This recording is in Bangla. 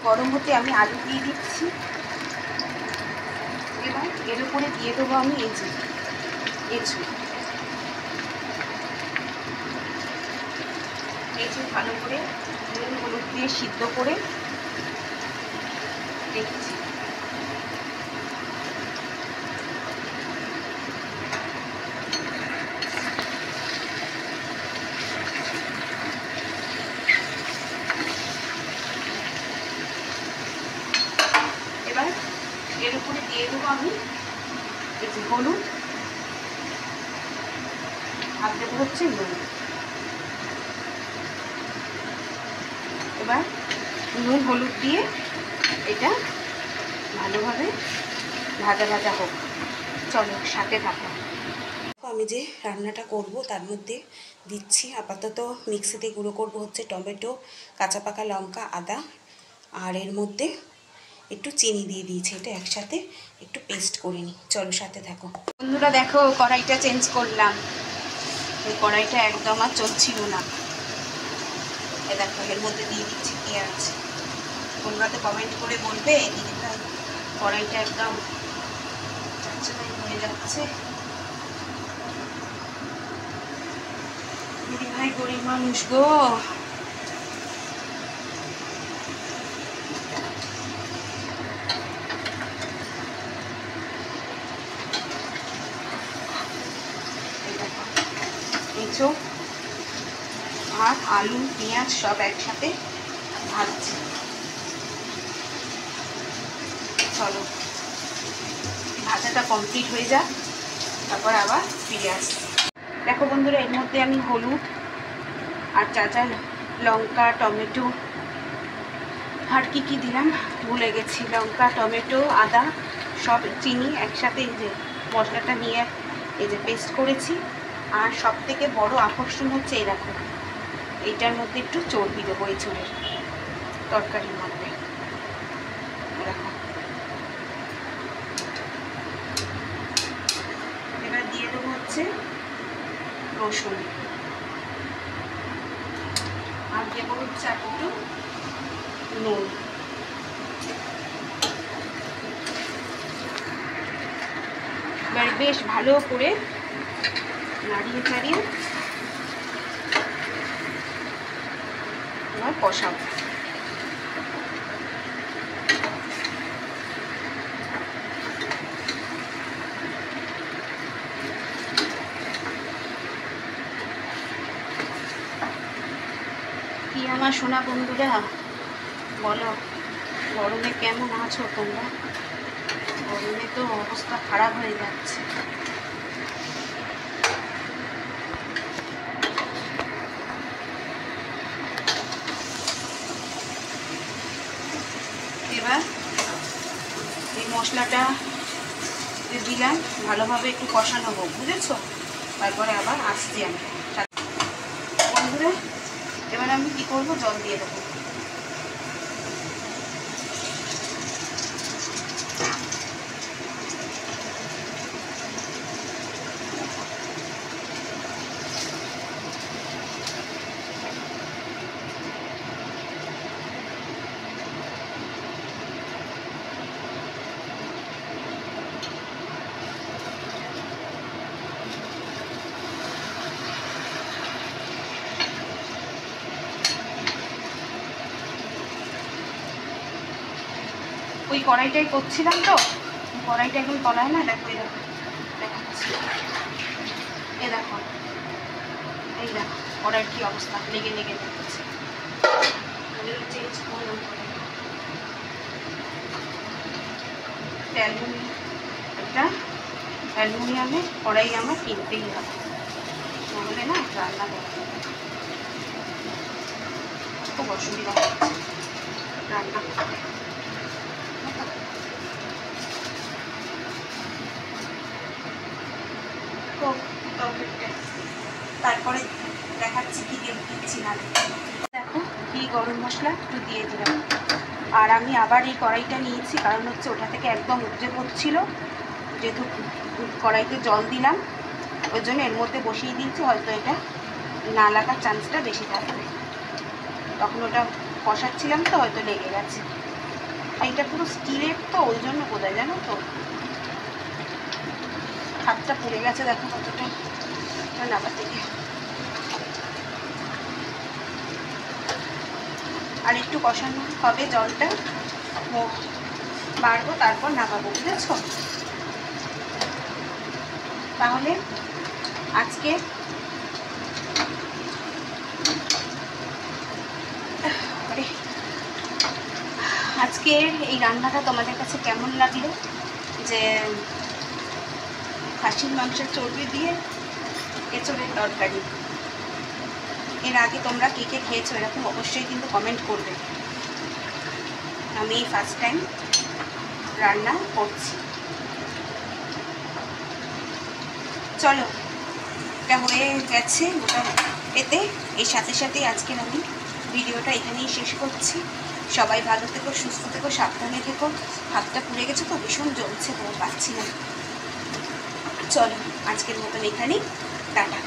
গরম হতে আমি আলু দিয়ে দিচ্ছি। এবার এর উপরে দিয়ে দেবো আমি এঁচড় ভালো করে নুন হলুদ দিয়ে সিদ্ধ করে রেখেছি। এবার এর উপরে দিয়ে দেবো আমি হলুদ আর দেবো হচ্ছে নুন। এবার নুন হলুদ দিয়ে এটা ভালোভাবে ভাজা ভাজা হোক। চলো সাথে থাকো। আমি যে রান্নাটা করব তার মধ্যে দিচ্ছি আপাতত মিক্সিতে গুঁড়ো করব হচ্ছে টমেটো, কাঁচা পাকা লঙ্কা, আদা, আর এর মধ্যে একটু চিনি দিয়ে দিয়েছি। এটা একসাথে একটু পেস্ট করে নিই। চলো সাথে থাকো। বন্ধুরা দেখো কড়াইটা চেঞ্জ করলাম। এই কড়াইটা একদম আর চলছিল না। এ দেখো এর মধ্যে দিয়ে দিচ্ছি পেঁয়াজ। তোমরা তো কমেন্ট করে বলবে দিদিভাই কড়াইটা একদম হয়ে যাচ্ছে। দিদিভাই গরিব মানুষ গো। এঁচড় আর আলু পেঁয়াজ সব একসাথে ভাজছি। চলো ভাজাটা কমপ্লিট হয়ে যাক, তারপর আবার ফিরে আসছি। দেখো বন্ধুরা এর মধ্যে আমি হলুদ আর চাচা লঙ্কা, টমেটো আর কি দিলাম ভুলে গেছি। লঙ্কা, টমেটো, আদা সব চিনি একসাথে এই যে মশলাটা নিয়ে এই যে পেস্ট করেছি। আর সব থেকে বড় আকর্ষণ হচ্ছে এই দেখো এইটার মধ্যে একটু চর্বি দেবো এঁচড়ের তরকারির মধ্যে। দেখো এবার দিয়ে দেবো হচ্ছে রসুন আর দেবো হচ্ছে একটু নুন। এবার বেশ ভালো করে নাড়িয়ে চাড়িয়ে এবার কষাবো। কি আমার সোনা বন্ধুরা বলো গরমে কেমন আছো তোমরা? গরমে তো অবস্থা খারাপ হয়ে যাচ্ছে। এবার এই মশলাটা দিলাম ভালোভাবে একটু কষানো হোক, বুঝেছো? তারপরে আবার আসছি আমি বন্ধুরা। এবার আমি কি করব, জল দিয়ে দেবো। ওই কড়াইটাই করছিলাম তো, কড়াইটা এখন তলায় না। দেখো এই দেখো দেখাচ্ছি, এই দেখো কড়াইয়ের কি অবস্থা, লেগে লেগে যাচ্ছে। চেঞ্জ করলাম একটা অ্যালুমিনিয়ামে কড়াই আমার কিনতেই হবে, নাহলে না রান্না করতে খুব অসুবিধা হচ্ছে রান্না করতে। তারপরে দেখাচ্ছি কি দিচ্ছি না। দেখো কি গরম মশলা একটু দিয়ে দিলাম। আর আমি আবার এই কড়াইটা নিয়েছি কারণ হচ্ছে ওটা থেকে একদম উপচে পড়ছিল, যেহেতু কড়াইতে জল দিলাম ওই জন্য এর মধ্যে বসিয়ে দিয়েছি। হয়তো এটা না লাগার চান্সটা বেশি থাকবে, তখন ওটা কষাচ্ছিলাম তো হয়তো লেগে গেছে। এইটা পুরো স্টিলের তো, ওই জন্য বোধহয়, জানো তো হাতটা পুড়ে গেছে, দেখো কতটা নাবা থেকে। আর একটু কষানো হবে, জলটা বাড়বো, তারপর নামাবো, বুঝেছ? তাহলে আজকে আজকের এই রান্নাটা তোমাদের কাছে কেমন লাগলো? যে খাসির মাংসের চর্বি দিয়ে এঁচোড়ের তরকারি, এর আগে তোমরা কে কে খেয়েছো এরকম অবশ্যই কিন্তু কমেন্ট করবে। আমি ফার্স্ট টাইম রান্না করছি। চলো, এটা হয়ে গেছে মোটামুটি। এতে এর সাথে সাথেই আজকের আমি ভিডিওটা এখানেই শেষ করছি। সবাই ভালো থেকো, সুস্থ থেকো, সাবধানে থেকো। হাতটা পুড়ে গেছে তো, ভীষণ জ্বলছে, তো পাচ্ছি না। চলো আজকের মতন এখানেই, টাটা।